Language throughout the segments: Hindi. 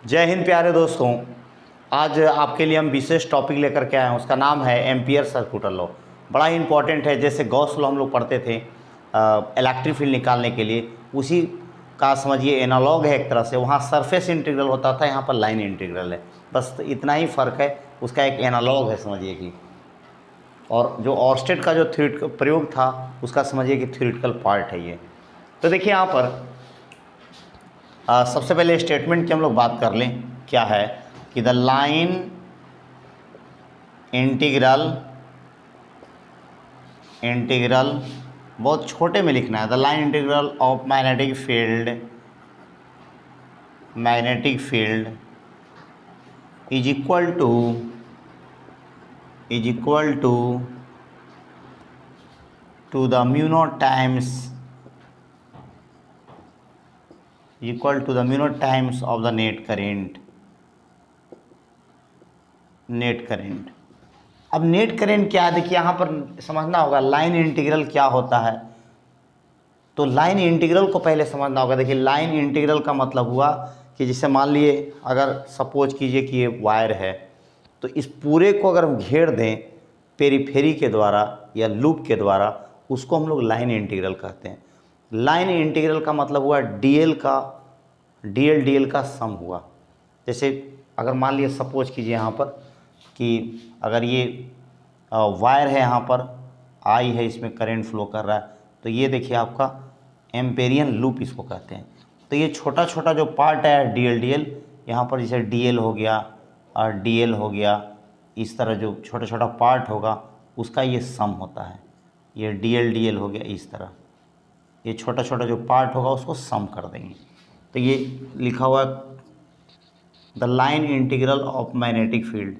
जय हिंद प्यारे दोस्तों। आज आपके लिए हम विशेष टॉपिक लेकर के आए हैं, उसका नाम है एम्पियर सर्कुलर लॉ। बड़ा ही इंपॉर्टेंट है। जैसे गॉस लॉ हम लोग पढ़ते थे इलेक्ट्रिक फील्ड निकालने के लिए, उसी का समझिए एनालॉग है एक तरह से। वहाँ सरफेस इंटीग्रल होता था, यहाँ पर लाइन इंटीग्रल है, बस इतना ही फ़र्क है। उसका एक एनालॉग है समझिए कि, और जो ऑर्स्टेड का जो थ्योरेटिकल प्रयोग था उसका समझिए कि थ्योरेटिकल पार्ट है ये। तो देखिए यहाँ पर सबसे पहले स्टेटमेंट की हम लोग बात कर लें, क्या है कि द लाइन इंटीग्रल बहुत छोटे में लिखना है। The line integral of magnetic field is equal to the mu naught times of the net current. अब नेट करेंट क्या है, देखिए यहाँ पर समझना होगा लाइन इंटीग्रल क्या होता है। तो लाइन इंटीग्रल को पहले समझना होगा। देखिए लाइन इंटीग्रल का मतलब हुआ कि जैसे मान लिए, अगर सपोज कीजिए कि ये वायर है, तो इस पूरे को अगर हम घेर दें पेरीफेरी के द्वारा या लूप के द्वारा, उसको हम लोग लाइन इंटीग्रल कहते हैं। लाइन इंटीग्रल का मतलब हुआ डीएल का सम हुआ। जैसे अगर मान लिया सपोज कीजिए यहाँ पर कि अगर ये वायर है, यहाँ पर आई है, इसमें करंट फ्लो कर रहा है, तो ये देखिए आपका एम्पेरियन लूप इसको कहते हैं। तो ये छोटा छोटा जो पार्ट है डीएल, यहाँ पर जैसे डीएल हो गया और डीएल हो गया, इस तरह जो छोटा छोटा पार्ट होगा उसका ये सम होता है। ये डीएल हो गया, इस तरह ये छोटा छोटा जो पार्ट होगा उसको सम कर देंगे। तो ये लिखा हुआ the line integral of magnetic field,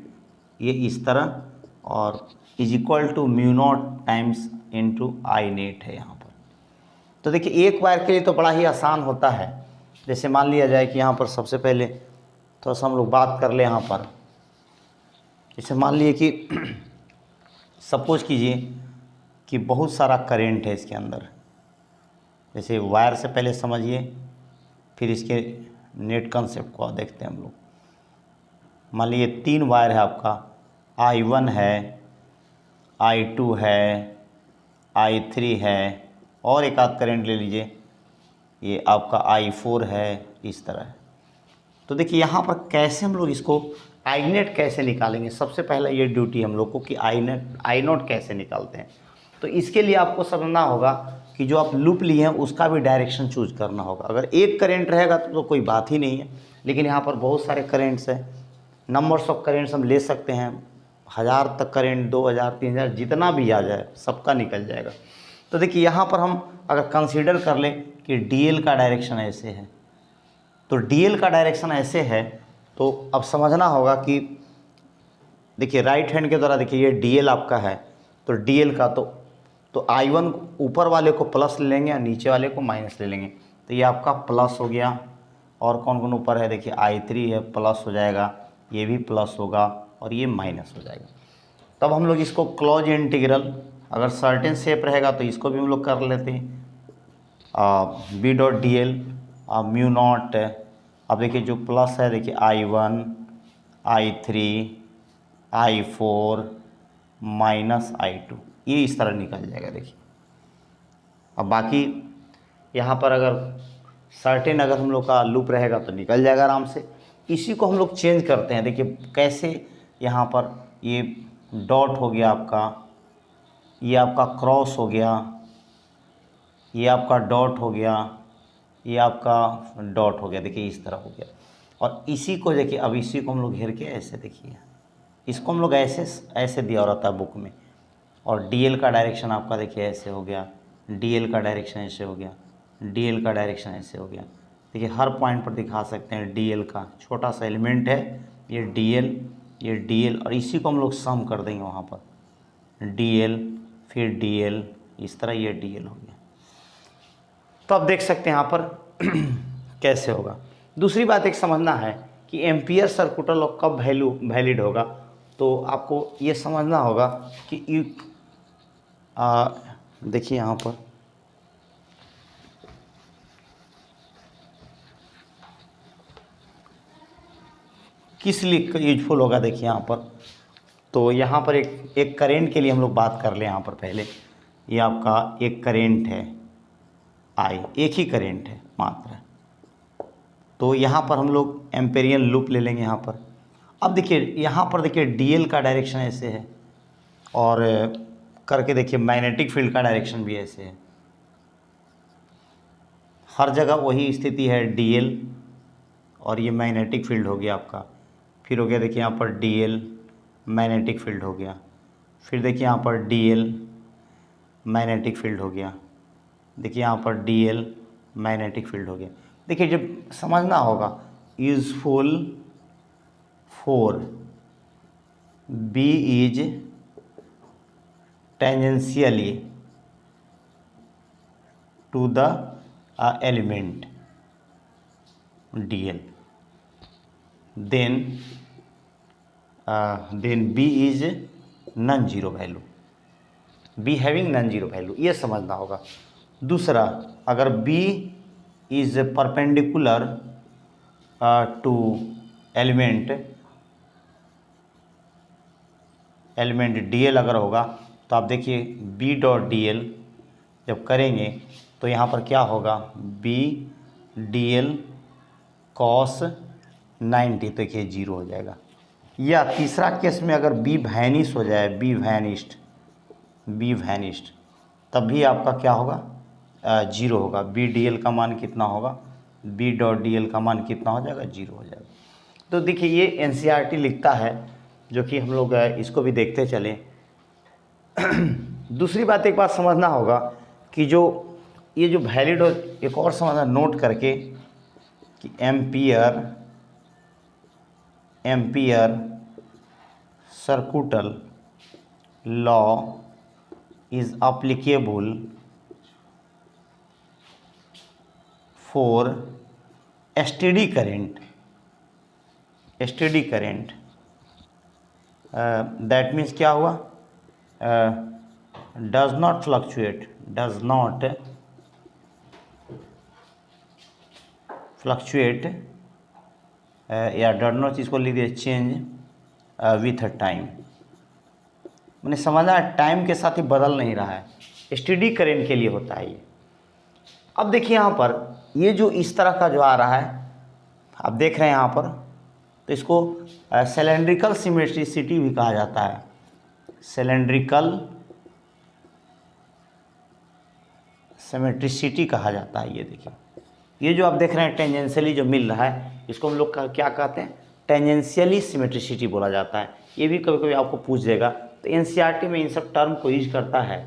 ये इस तरह, और is equal to mu naught times into I net है यहाँ पर। तो देखिए एक वायर के लिए तो बड़ा ही आसान होता है। जैसे मान लिया जाए कि यहाँ पर सबसे पहले थोड़ा सा हम लोग बात कर ले यहाँ पर। जैसे मान लिए कि सपोज कीजिए कि बहुत सारा करेंट है इसके अंदर। जैसे वायर से पहले समझिए, फिर इसके नेट कंसेप्ट को देखते हैं हम लोग। मान लीजिए 3 वायर है आपका, I1 है, I2 है, I3 है, और एक आध करंट ले लीजिए, ये आपका I4 है, इस तरह है। तो देखिए यहाँ पर कैसे हम लोग इसको आई नेट कैसे निकालेंगे। सबसे पहला ये ड्यूटी हम लोग को कि आई नोट कैसे निकालते हैं। तो इसके लिए आपको समझना होगा कि जो आप लूप लिए हैं उसका भी डायरेक्शन चूज करना होगा। अगर एक करंट रहेगा तो कोई बात ही नहीं है, लेकिन यहाँ पर बहुत सारे करेंट्स हैं, नंबर्स ऑफ करेंट्स हम ले सकते हैं, 1000 तक करेंट, 2000, 3000, जितना भी आ जाए सबका निकल जाएगा। तो देखिए यहाँ पर हम अगर कंसीडर कर लें कि डीएल का डायरेक्शन ऐसे है, तो डीएल का डायरेक्शन ऐसे है, तो अब समझना होगा कि देखिए राइट हैंड के द्वारा, देखिए ये डीएल आपका है, तो डीएल का तो I1 ऊपर वाले को प्लस ले लेंगे और नीचे वाले को माइनस ले लेंगे। तो ये आपका प्लस हो गया, और कौन कौन ऊपर है, देखिए I3 है, प्लस हो जाएगा, ये भी प्लस होगा, और ये माइनस हो जाएगा। तब हम लोग इसको क्लोज इंटीग्रल, अगर सर्टेन शेप रहेगा तो इसको भी हम लोग कर लेते हैं, B dot D L mu naught. अब देखिए जो प्लस है, देखिए I1, I3, I4 minus I2, ये इस तरह निकल जाएगा। देखिए अब बाकी यहाँ पर अगर सर्टेन अगर हम लोग का लूप रहेगा तो निकल जाएगा आराम से। इसी को हम लोग चेंज करते हैं। देखिए कैसे, यहाँ पर ये डॉट हो गया आपका, ये आपका क्रॉस हो गया, ये आपका डॉट हो गया, ये आपका डॉट हो गया, देखिए इस तरह हो गया। और इसी को देखिए, अब इसी को हम लोग घेर के ऐसे, देखिए इसको हम लोग ऐसे दिया रहता है बुक में, और डीएल का डायरेक्शन आपका देखिए ऐसे हो गया, डीएल का डायरेक्शन ऐसे हो गया, डीएल का डायरेक्शन ऐसे हो गया। देखिए हर पॉइंट पर दिखा सकते हैं डीएल का छोटा सा एलिमेंट है, ये डीएल, और इसी को हम लोग सम कर देंगे वहाँ पर, डीएल फिर डीएल, इस तरह ये डीएल हो गया। तो अब देख सकते हैं यहाँ पर कैसे होगा। दूसरी बात एक समझना है कि एम्पियर सर्कुलर लॉ कब वैलिड होगा। तो आपको ये समझना होगा कि देखिए यहाँ पर किस लिए यूजफुल होगा देखिए यहाँ पर। तो यहाँ पर एक करेंट के लिए हम लोग बात कर लें यहाँ पर पहले। ये आपका एक करेंट है आई, एक ही करेंट है मात्र। तो यहाँ पर हम लोग एम्पेरियन लूप ले लेंगे यहाँ पर। अब देखिए यहाँ पर देखिए डीएल का डायरेक्शन ऐसे है और करके देखिए मैग्नेटिक फील्ड का डायरेक्शन भी ऐसे है। हर जगह वही स्थिति है डीएल, और ये मैग्नेटिक फील्ड हो गया आपका। फिर हो गया देखिए यहाँ पर डीएल मैग्नेटिक फील्ड हो गया। फिर देखिए यहाँ पर डीएल मैग्नेटिक फील्ड हो गया। देखिए यहाँ पर डीएल मैग्नेटिक फील्ड हो गया। देखिए जब समझना होगा useful for B is tangentially to the element DL, then B is non zero value, B having non zero value, ये समझना होगा। दूसरा, अगर B is perpendicular to element DL अगर होगा तो आप देखिए B डॉट DL जब करेंगे तो यहाँ पर क्या होगा, B DL cos 90, तो देखिए जीरो हो जाएगा। या तीसरा केस में अगर बी वैनिश हो जाए, बी वैनिश्ड, तब भी आपका क्या होगा, जीरो होगा। बी डी एल का मान कितना होगा, बी डॉट डी एल का मान कितना हो जाएगा, जीरो हो जाएगा। तो देखिए ये एनसीईआरटी लिखता है, जो कि हम लोग इसको भी देखते चलें। दूसरी बात, एक बात समझना होगा कि जो ये जो वैलिड, एक और समझना नोट करके कि ampere सर्कुटल law is applicable for steady current, that means क्या हुआ, does not fluctuate या does not, इसको लिख दिया चेंज विथ टाइम। मैंने समझा टाइम के साथ ही बदल नहीं रहा है, स्टेडी करेंट के लिए होता है ये। अब देखिए यहाँ पर ये जो इस तरह का जो आ रहा है, आप देख रहे हैं यहाँ पर, तो इसको सिलेंड्रिकल सिमेट्रिसिटी भी कहा जाता है। सिलेंड्रिकल सिमेट्रिसिटी कहा जाता है। ये देखिए, ये जो आप देख रहे हैं टेंजेंशियली जो मिल रहा है, इसको हम लोग क्या कहते हैं, टेंजेंशियली सिमेट्रिसिटी बोला जाता है। ये भी कभी कभी आपको पूछ देगा, तो एनसीईआरटी में इन सब टर्म को यूज करता है।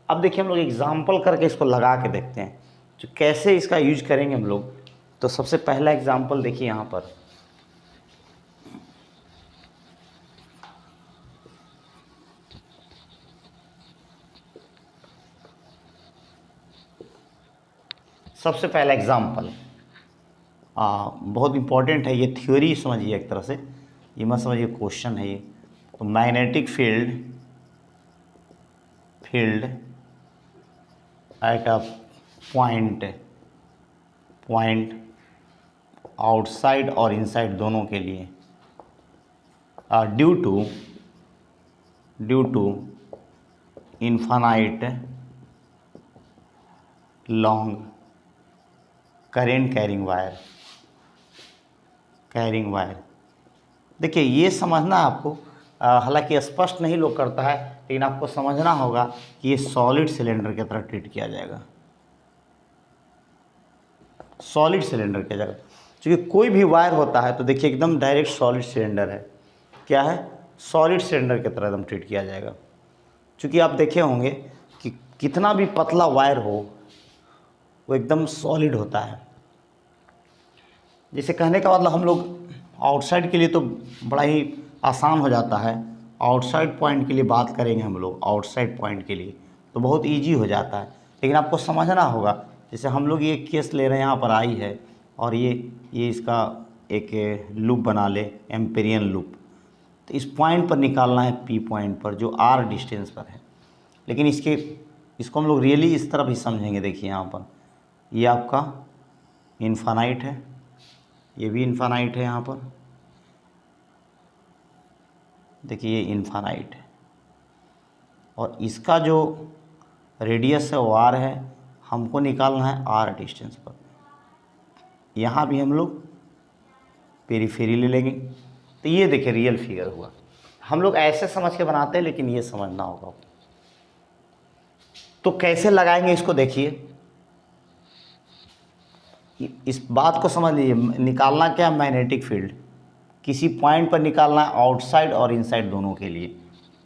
अब देखिए हम लोग एग्जाम्पल करके इसको लगा के देखते हैं, तो कैसे इसका यूज करेंगे हम लोग। तो सबसे पहला एग्जाम्पल देखिए यहाँ पर, सबसे पहला एग्जाम्पल बहुत इंपॉर्टेंट है, ये थ्योरी समझिए एक तरह से, ये मत समझिए क्वेश्चन है ये। तो magnetic field at a point outside और इनसाइड दोनों के लिए due to infinite long current carrying wire. देखिए ये समझना आपको, हालांकि स्पष्ट नहीं लोग करता है, लेकिन आपको समझना होगा कि ये सॉलिड सिलेंडर की तरह ट्रीट किया जाएगा, सॉलिड सिलेंडर किया जाएगा। क्योंकि कोई भी वायर होता है तो देखिए एकदम डायरेक्ट सॉलिड सिलेंडर है, क्या है, सॉलिड सिलेंडर की तरह एकदम ट्रीट किया जाएगा। क्योंकि आप देखे होंगे कि कितना भी पतला वायर हो वो एकदम सॉलिड होता है। जैसे कहने का मतलब हम लोग आउटसाइड के लिए तो बड़ा ही आसान हो जाता है, आउटसाइड पॉइंट के लिए बात करेंगे हम लोग, आउटसाइड पॉइंट के लिए तो बहुत इजी हो जाता है। लेकिन आपको समझना होगा, जैसे हम लोग ये केस ले रहे हैं, यहाँ पर आई है और ये इसका एक लूप बना ले, एम्पेरियन लूप, तो इस पॉइंट पर निकालना है, पी पॉइंट पर जो आर डिस्टेंस पर है। लेकिन इसको हम लोग रियली इस तरफ ही समझेंगे। देखिए यहाँ पर ये आपका इन्फानाइट है, ये भी इन्फानाइट है यहाँ पर, देखिए ये इन्फानाइट है, और इसका जो रेडियस है वो आर है, हमको निकालना है आर डिस्टेंस पर। यहाँ भी हम लोग पेरीफेरी ले लेंगे। तो ये देखिए रियल फिगर हुआ। हम लोग ऐसे समझ के बनाते हैं, लेकिन ये समझना होगा। तो कैसे लगाएंगे इसको देखिए, इस बात को समझ लीजिए। निकालना क्या, मैग्नेटिक फील्ड किसी पॉइंट पर निकालना है, आउटसाइड और इनसाइड दोनों के लिए।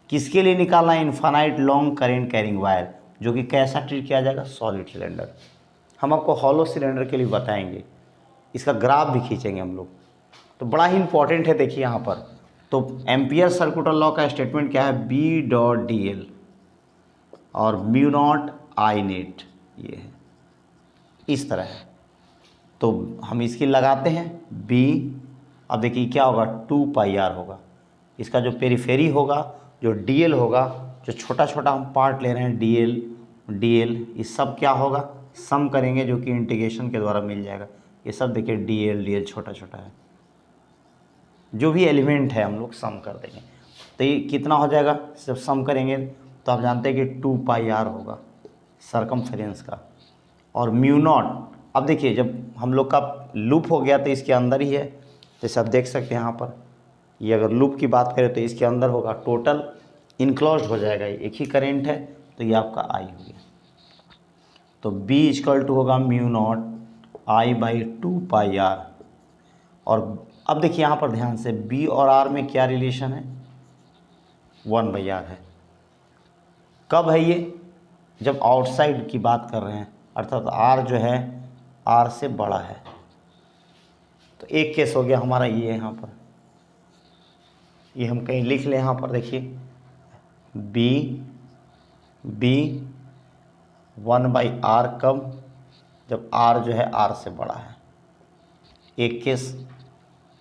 किसके लिए निकालना है, infinite long current carrying wire, जो कि कैसा ट्रीट किया जाएगा, सॉलिड सिलेंडर। हम आपको हॉलो सिलेंडर के लिए बताएंगे, इसका ग्राफ भी खींचेंगे हम लोग। तो बड़ा ही इंपॉर्टेंट है। देखिए यहाँ पर तो एम्पियर सर्कुलर लॉ का स्टेटमेंट क्या है, बी डॉट डी एल और म्यू नॉट आई नेट, ये है इस तरह है। तो हम इसकी लगाते हैं बी। अब देखिए क्या होगा, 2 पाई आर होगा। इसका जो पेरीफेरी होगा, जो डीएल होगा, जो छोटा छोटा हम पार्ट ले रहे हैं डीएल, ये सब क्या होगा, सम करेंगे, जो कि इंटीग्रेशन के द्वारा मिल जाएगा। ये सब देखिए डीएल छोटा छोटा है, जो भी एलिमेंट है हम लोग सम कर देंगे। तो ये कितना हो जाएगा, जब सम करेंगे तो आप जानते हैं कि 2 पाई आर होगा सरकमफेरेंस का, और म्यू नॉट। अब देखिए जब हम लोग का लूप हो गया तो इसके अंदर ही है, जैसे आप देख सकते हैं यहाँ पर, ये अगर लूप की बात करें तो इसके अंदर होगा, टोटल इनक्लोज्ड हो जाएगा। ये एक ही करेंट है, तो ये आपका आई हो गया। तो B इक्वल टू होगा mu naught I by 2 pi R. और अब देखिए यहाँ पर ध्यान से, B और R में क्या रिलेशन है, 1 बाई आर है। कब है ये, जब आउटसाइड की बात कर रहे हैं, अर्थात R जो है R से बड़ा है। तो एक केस हो गया हमारा ये, यहाँ पर ये हम कहीं लिख लें, यहाँ पर देखिए B 1 बाई आर, कब, जब R जो है R से बड़ा है। एक केस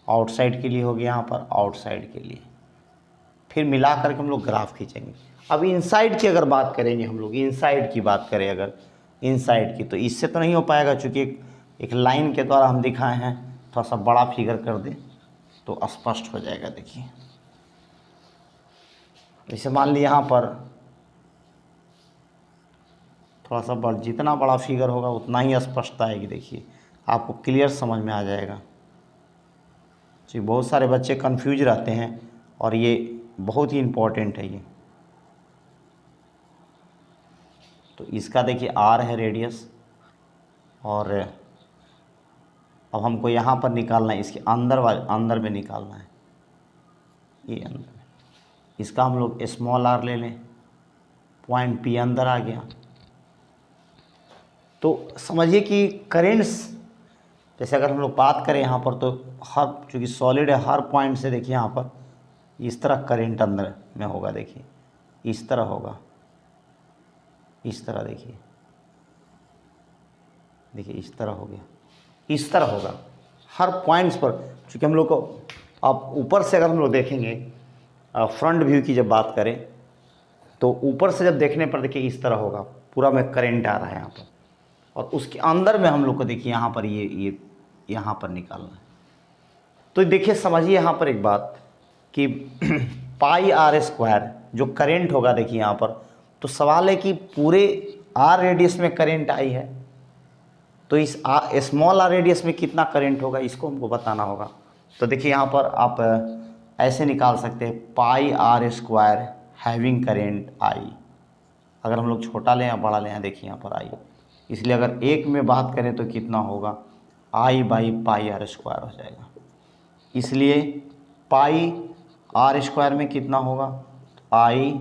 आउटसाइड के लिए हो गया, यहाँ पर आउटसाइड के लिए। फिर मिला करके हम लोग ग्राफ खींचेंगे। अब इनसाइड की अगर बात करेंगे, हम लोग इनसाइड की बात करें अगर इनसाइड की, तो इससे तो नहीं हो पाएगा, चूँकि एक लाइन के द्वारा हम दिखाए हैं। थोड़ा सा बड़ा फिगर कर दें तो स्पष्ट हो जाएगा। देखिए जैसे मान लीजिए यहाँ पर थोड़ा सा जितना बड़ा फिगर होगा उतना ही स्पष्टता आएगी। देखिए आपको क्लियर समझ में आ जाएगा। जी, बहुत सारे बच्चे कंफ्यूज रहते हैं, और ये बहुत ही इम्पोर्टेंट है ये। तो इसका देखिए आर है रेडियस, और अब हमको यहाँ पर निकालना है, इसके अंदर में निकालना है, ये अंदर में। इसका हम लोग स्मॉल आर ले लें, पॉइंट पी अंदर आ गया। तो समझिए कि करेंट्स, जैसे अगर हम लोग बात करें यहाँ पर, तो हर, चूँकि सॉलिड है, हर पॉइंट से देखिए यहाँ पर इस तरह करंट अंदर में होगा। देखिए इस तरह होगा, इस तरह देखिए इस तरह हो गया, इस तरह होगा हर पॉइंट्स पर। चूँकि हम लोग को अब ऊपर से अगर हम लोग देखेंगे, फ्रंट व्यू की जब बात करें, तो ऊपर से जब देखने पर देखिए इस तरह होगा, पूरा में करंट आ रहा है यहाँ पर, और उसके अंदर में हम लोग को देखिए यहाँ पर ये यहाँ पर निकालना है। तो देखिए समझिए यहाँ पर एक बात कि पाई आर स्क्वायर जो करंट होगा, देखिए यहाँ पर, तो सवाल है कि पूरे आर रेडियस में करंट आई है, तो इस स्मॉल आर रेडियस में कितना करंट होगा, इसको हमको बताना होगा। तो देखिए यहाँ पर आप ऐसे निकाल सकते हैं, pi are square having current I. अगर हम लोग छोटा लें या बड़ा लें, देखिए यहाँ पर आई, इसलिए अगर एक में बात करें तो कितना होगा, I by pi are square हो जाएगा। इसलिए पाई आर स्क्वायर में कितना होगा, I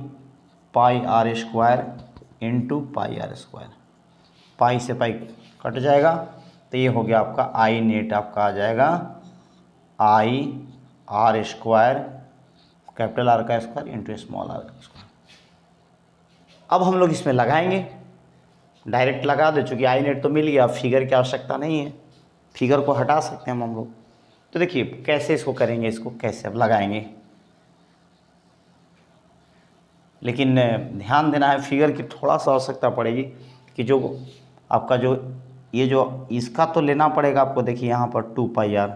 pi are square into pi are square. Pi से पाई कट जाएगा, तो ये हो गया आपका आई नेट, आपका आ जाएगा आई आर स्क्वायर, कैपिटल आर का स्क्वायर इंटू स्मॉल आर का स्क्वायर। अब हम लोग इसमें लगाएंगे, डायरेक्ट लगा दे, चूँकि आई नेट तो मिल गया, फिगर की आवश्यकता नहीं है, फिगर को हटा सकते हैं हम लोग। तो देखिए कैसे इसको करेंगे, इसको कैसे अब लगाएंगे, लेकिन ध्यान देना है, फिगर की थोड़ा सा आवश्यकता पड़ेगी कि जो आपका जो ये जो इसका तो लेना पड़ेगा आपको। देखिए यहाँ पर 2 पाई आर,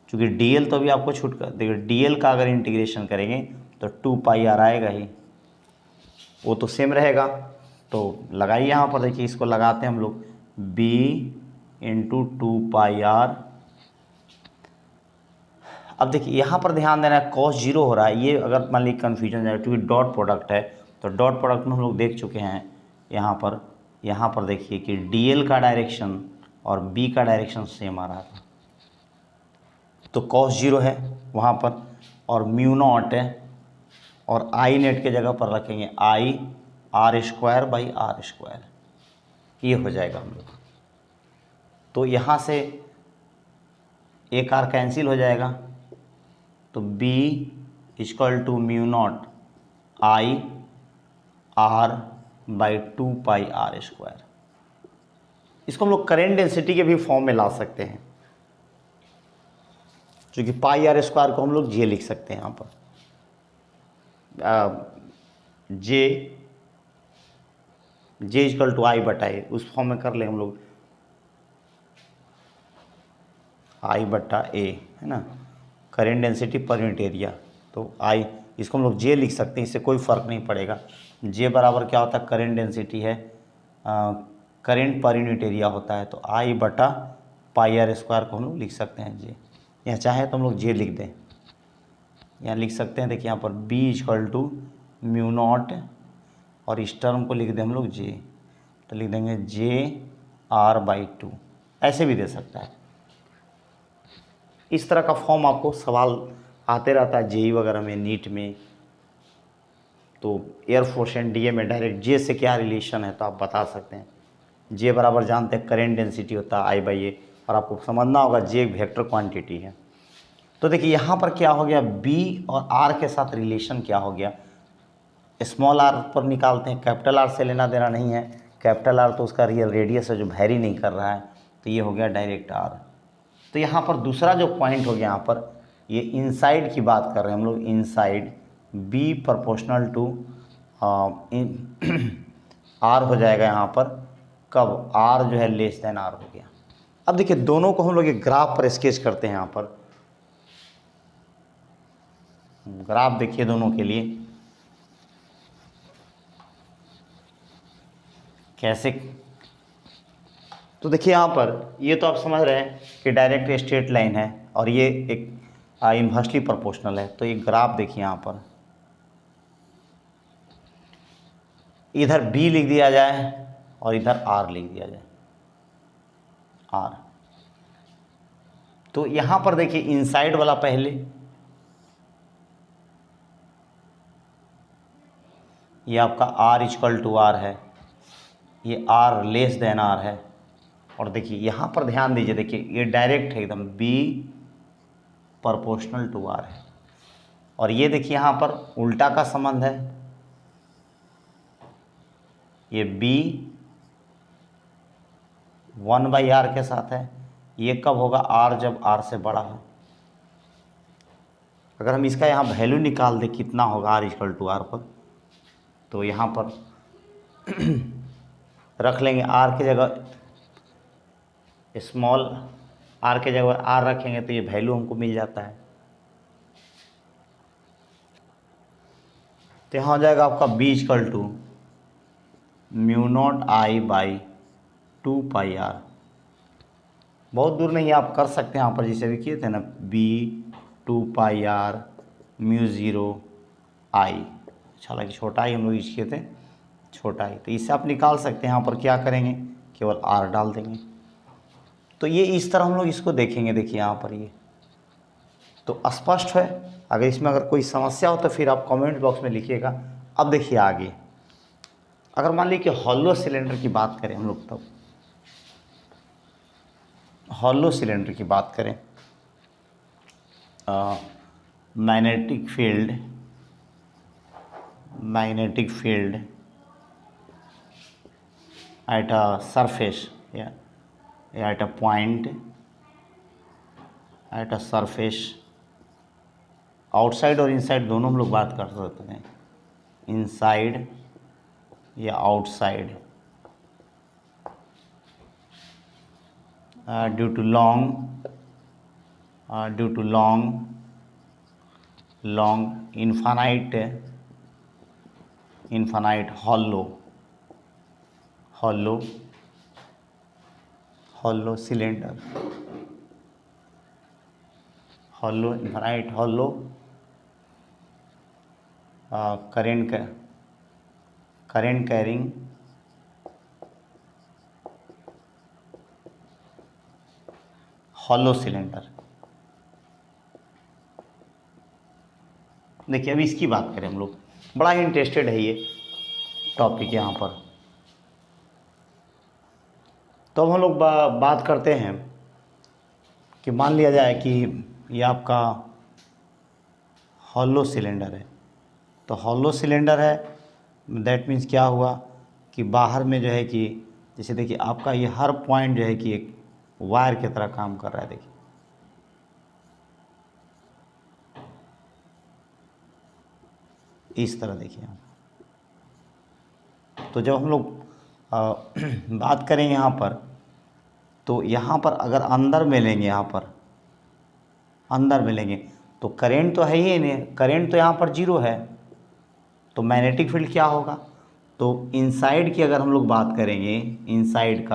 क्योंकि डीएल तो अभी आपको छूट कर देखिए, डीएल का अगर इंटीग्रेशन करेंगे तो 2 पाई आर आएगा ही, वो तो सेम रहेगा। तो लगाइए यहाँ पर, देखिए इसको लगाते हैं हम लोग, b इंटू 2 पाई आर। अब देखिए यहाँ पर ध्यान देना है, कॉस जीरो हो रहा है, ये अगर मान लीजिए कन्फ्यूजन जाए, क्योंकि डॉट प्रोडक्ट है, तो डॉट प्रोडक्ट में हम लोग देख चुके हैं यहाँ पर देखिए कि डीएल का डायरेक्शन और बी का डायरेक्शन सेम आ रहा था, तो कॉस जीरो है वहाँ पर, और म्यू नॉट है, और आई नेट के जगह पर रखेंगे I R square by R square, ये हो जाएगा हम लोग। तो यहाँ से एक आर कैंसिल हो जाएगा, तो b equal to mu naught I R by 2 pi are square. इसको हम लोग करेंट डेंसिटी के भी फॉर्म में ला सकते हैं, क्योंकि पाई आर स्क्वायर को हम लोग जे लिख सकते हैं यहाँ पर, जे इक्वल टू आई बटा ए, उस फॉर्म में कर ले हम लोग, आई बटा ए, है ना, current density per unit area, तो आई, इसको हम लोग जे लिख सकते हैं, इससे कोई फ़र्क नहीं पड़ेगा। जे बराबर क्या होता है, करेंट डेंसिटी है, करेंट पर यूनिट एरिया होता है, तो आई बटा पाई आर स्क्वायर को हम लोग लिख सकते हैं जे, या चाहे तो हम लोग जे लिख दें, यहाँ लिख सकते हैं। देखिए यहाँ पर b equal to mu naught, और इस टर्म को लिख दें हम लोग जे, तो लिख देंगे जे आर बाई 2, ऐसे भी दे सकता है। इस तरह का फॉर्म आपको सवाल आते रहता है जेई वगैरह में, नीट में, तो एयरफोर्स एंड डीए में डायरेक्ट जे से क्या रिलेशन है तो आप बता सकते हैं। जे बराबर जानते हैं करेंट डेंसिटी होता है आई बाई ए, और आपको समझना होगा जे एक वेक्टर क्वांटिटी है। तो देखिए यहाँ पर क्या हो गया, बी और आर के साथ रिलेशन क्या हो गया, स्मॉल आर पर निकालते हैं, कैपिटल आर से लेना देना नहीं है, कैपिटल आर तो उसका रियल रेडियस है जो वैरी नहीं कर रहा है, तो ये हो गया डायरेक्ट आर। तो यहाँ पर दूसरा जो पॉइंट हो गया, यहाँ पर ये इनसाइड की बात कर रहे हैं हम लोग, inside B proportional to R हो जाएगा यहाँ पर, कब आर जो है लेस देन आर हो गया। अब देखिए दोनों को हम लोग एक ग्राफ पर स्केच करते हैं, यहाँ पर ग्राफ देखिए दोनों के लिए कैसे। तो देखिए यहाँ पर ये तो आप समझ रहे हैं कि डायरेक्ट स्ट्रेट लाइन है, और ये एक इन्वर्सली प्रोपोर्शनल है, तो ये ग्राफ देखिए यहाँ पर, इधर b लिख दिया जाए और इधर r लिख दिया जाए, r। तो यहाँ पर देखिए इनसाइड वाला पहले, ये आपका r इक्वल टू आर है, ये r लेस देन r है, और देखिए यहाँ पर ध्यान दीजिए, देखिए ये डायरेक्ट है एकदम, b प्रोपोर्शनल टू r है, और ये देखिए यहाँ पर उल्टा का संबंध है, ये b 1/r के साथ है, ये कब होगा, r जब r से बड़ा है। अगर हम इसका यहाँ वैल्यू निकाल दें कितना होगा r इक्वल टू आर पर, तो यहाँ पर रख लेंगे r की जगह स्मॉल r के जगह r रखेंगे, तो ये वैल्यू हमको मिल जाता है। तो यहाँ हो जाएगा आपका b equal to mu naught I by 2 pi R. बहुत दूर नहीं, आप कर सकते हैं यहाँ पर, जैसे भी किए थे ना, b 2 pi r mu zero I, हालांकि छोटा ही हम लोग इस किए थे, छोटा ही, तो इससे आप निकाल सकते हैं। यहाँ पर क्या करेंगे, केवल r डाल देंगे, तो ये इस तरह हम लोग इसको देखेंगे। देखिए यहाँ पर ये तो स्पष्ट है। अगर इसमें अगर कोई समस्या हो तो फिर आप कमेंट बॉक्स में लिखिएगा। अब देखिए आगे, अगर मान लीजिए कि हॉलो सिलेंडर की बात करें हम लोग, तब हॉलो सिलेंडर की बात करें, magnetic field at a surface, yeah, at a point, at a surface, outside और इनसाइड दोनों हम लोग बात कर सकते हैं, इनसाइड या outside, due to long due to long infinite hollow cylinder, infinite hollow current carrying hollow cylinder। देखिए अभी इसकी बात करें हम लोग, बड़ा ही इंटरेस्टेड है ये टॉपिक यहाँ पर। तो अब हम लोग बात करते हैं कि मान लिया जाए कि ये आपका हॉलो सिलेंडर है। तो हॉलो सिलेंडर है, दैट मीन्स क्या हुआ कि बाहर में जो है कि जैसे देखिए आपका ये हर पॉइंट जो है कि एक वायर की तरह काम कर रहा है। देखिए इस तरह देखिए यहाँ। तो जब हम लोग बात करें यहाँ पर, तो यहाँ पर अगर अंदर में लेंगे, यहाँ पर अंदर में लेंगे तो करंट तो है ही नहीं, करंट तो यहाँ पर जीरो है। तो मैग्नेटिक फील्ड क्या होगा, तो इनसाइड की अगर हम लोग बात करेंगे, इनसाइड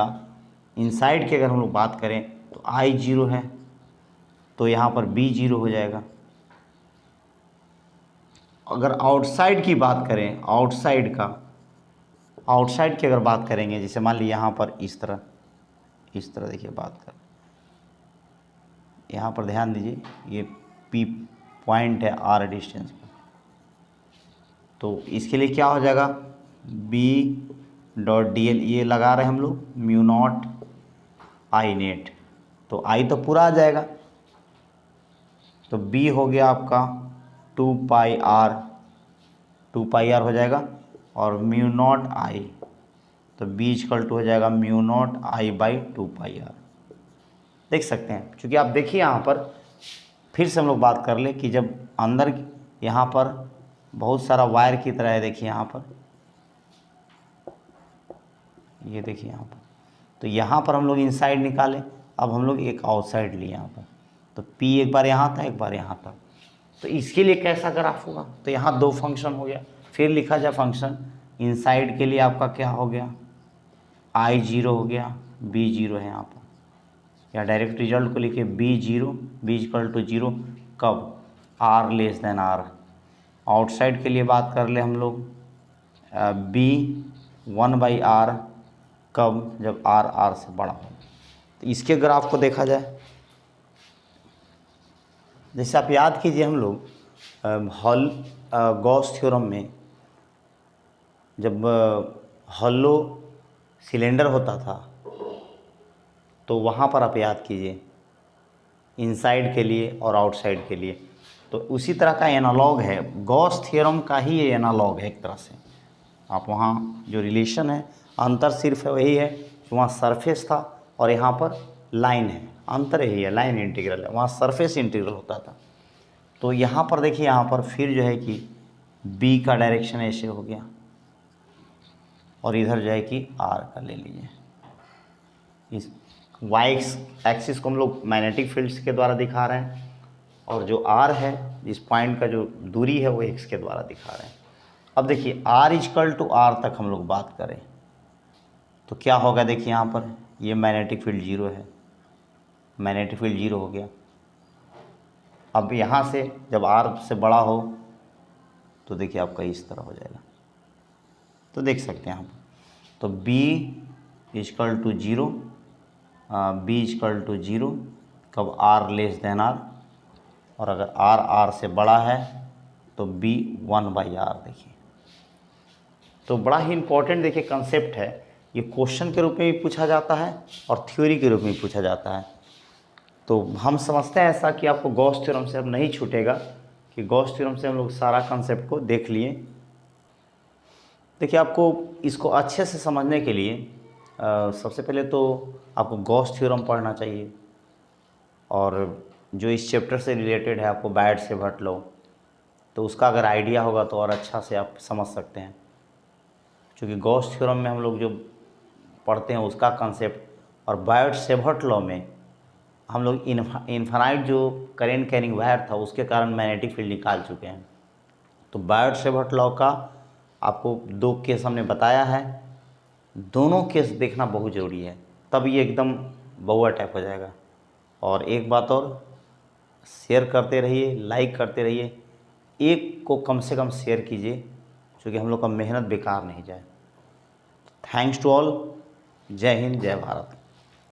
की अगर हम लोग बात करें तो आई जीरो है, तो यहाँ पर बी जीरो हो जाएगा। अगर आउटसाइड की बात करें, आउटसाइड की अगर बात करेंगे, जैसे मान लीजिए यहाँ पर इस तरह देखिए बात कर, यहाँ पर ध्यान दीजिए, ये पी पॉइंट है आर डिस्टेंस का। तो इसके लिए क्या हो जाएगा, बी डॉट डी एल ये लगा रहे हैं हम लोग, म्यू नॉट आई नेट। तो आई तो पूरा आ जाएगा, तो बी हो गया आपका 2 पाई आर हो जाएगा, और म्यू नॉट आई, तो बी इक्वल टू हो जाएगा mu naught I by 2 pi R. देख सकते हैं, क्योंकि आप देखिए यहाँ पर फिर से हम लोग बात कर ले कि जब अंदर यहाँ पर बहुत सारा वायर की तरह है। देखिए यहाँ पर, ये देखिए यहाँ पर, तो यहाँ पर हम लोग इनसाइड निकाले, अब हम लोग एक आउटसाइड लिए यहाँ पर। तो P एक बार यहाँ था, एक बार यहाँ था। तो इसके लिए कैसा ग्राफ होगा, तो यहाँ दो फंक्शन हो गया। फिर लिखा जाए फंक्शन इनसाइड के लिए आपका क्या हो गया, I जीरो हो गया, B जीरो है यहाँ पर, या डायरेक्ट रिजल्ट को लिखे B zero, B equal to zero कब, R less than R। Outside के लिए बात कर ले हम लोग, B 1/R कब, जब R से बड़ा हो। तो इसके ग्राफ को देखा जाए, जैसे आप याद कीजिए हम लोग गॉस थ्योरम में जब हॉलो सिलेंडर होता था, तो वहाँ पर आप याद कीजिए इनसाइड के लिए और आउटसाइड के लिए, तो उसी तरह का एनालॉग है, गॉस थ्योरम का ही ये एनालॉग है एक तरह से। आप वहाँ जो रिलेशन है, अंतर सिर्फ वही है कि वहाँ सरफेस था और यहाँ पर लाइन है, अंतर यही है, लाइन इंटीग्रल है, वहाँ सरफेस इंटीग्रल होता था। तो यहाँ पर देखिए, यहाँ पर फिर जो है कि बी का डायरेक्शन ऐसे हो गया, और इधर जो है कि आर का ले लीजिए। इस वाई एक्सिस को हम लोग मैग्नेटिक फील्ड्स के द्वारा दिखा रहे हैं, और जो आर है, इस पॉइंट का जो दूरी है वो एक्स के द्वारा दिखा रहे हैं। अब देखिए आर इक्वल टू आर तक हम लोग बात करें तो क्या होगा, देखिए यहाँ पर ये मैग्नेटिक फील्ड जीरो है, मैग्नेटिक फील्ड जीरो हो गया। अब यहाँ से जब आर से बड़ा हो तो देखिए आपका इस तरह हो जाएगा। तो देख सकते हैं हम, तो B equal to zero, B equal to zero कब, आर लेस देन आर, और अगर आर से बड़ा है तो बी 1/R। देखिए तो बड़ा ही इम्पोर्टेंट देखिए कंसेप्ट है, ये क्वेश्चन के रूप में भी पूछा जाता है और थ्योरी के रूप में भी पूछा जाता है। तो हम समझते हैं ऐसा कि आपको गॉस थ्योरम से अब नहीं छूटेगा, कि गॉस थ्योरम से हम लोग सारा कंसेप्ट को देख लिए। देखिए आपको इसको अच्छे से समझने के लिए सबसे पहले तो आपको गॉस थ्योरम पढ़ना चाहिए, और जो इस चैप्टर से रिलेटेड है आपको बायट-सेवर्ट लॉ, तो उसका अगर आइडिया होगा तो और अच्छा से आप समझ सकते हैं। क्योंकि गॉस थ्योरम में हम लोग जो पढ़ते हैं उसका कंसेप्ट, और बायट-सेवर्ट लॉ में हम लोग इन्फानाइट जो करेंट कैरिंग वायर था उसके कारण मैग्नेटिक फील्ड निकाल चुके हैं। तो बायोट सेवर्ट लॉ का आपको 2 केस हमने बताया है, दोनों केस देखना बहुत ज़रूरी है, तब ये एकदम बउआ टाइप हो जाएगा। और एक बात और, शेयर करते रहिए, लाइक करते रहिए, एक को कम से कम शेयर कीजिए, क्योंकि हम लोग का मेहनत बेकार नहीं जाए। Thanks to all. जय हिंद, जय भारत।